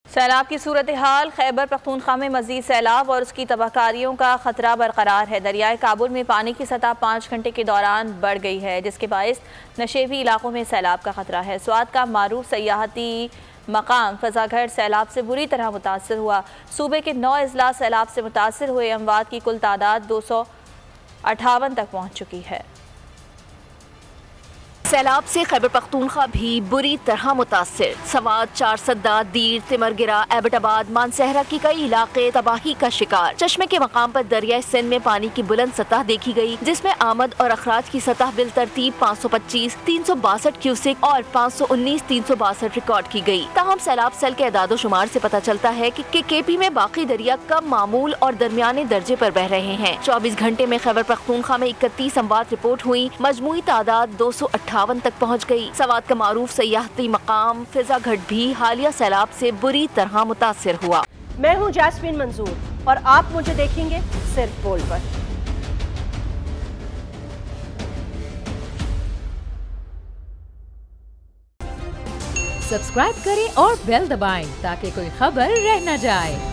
सैलाब की सूरत हाल। खैबर पख्तूनख्वा में मजीद सैलाब और उसकी तबाहकारियों का खतरा बरकरार है। दरियाए काबुल में पानी की सतह 5 घंटे के दौरान बढ़ गई है, जिसके बायस नशेबी इलाकों में सैलाब का खतरा है। स्वात का मारूफ सयाहती मकाम फजाघट सैलाब से बुरी तरह मुतासर हुआ। सूबे के 9 अजला सैलाब से मुतासर हुए अमवात की कुल तादाद 258 तक पहुँच चुकी है। सैलाब से खैबर पख्तूनख्वा भी बुरी तरह मुतासिर। सवात, चारसद्दा, दीर, तिमरगिरा, एबटाबाद, मानसहरा के कई इलाके तबाही का शिकार। चश्मे के मकाम पर दरिया सिंध में पानी की बुलंद सतह देखी गई, जिसमें आमद और अखराज की सतह बिल तरतीब 525, 362 क्यूसेक और 519, 362 रिकॉर्ड की गई। ताहम सैलाब सेल के अदादो शुमार से पता चलता है कि केपी में बाकी दरिया कम मामूल और दरमियाने दर्जे पर बह रहे हैं। 24 घंटे में खैबर पख्तूनख्वा में 31 अमवात रिपोर्ट हुई। मजमूई तादाद 258 तक पहुँच गई। सवात का मारूफ सयाहती मकाम फजाघट भी हालिया सैलाब से बुरी तरह मुतासिर हुआ। मैं हूँ जैस्मीन मंजूर और आप मुझे देखेंगे सिर्फ बोल पर। सब्सक्राइब करें और बेल दबाएं ताकि कोई खबर रह न जाए।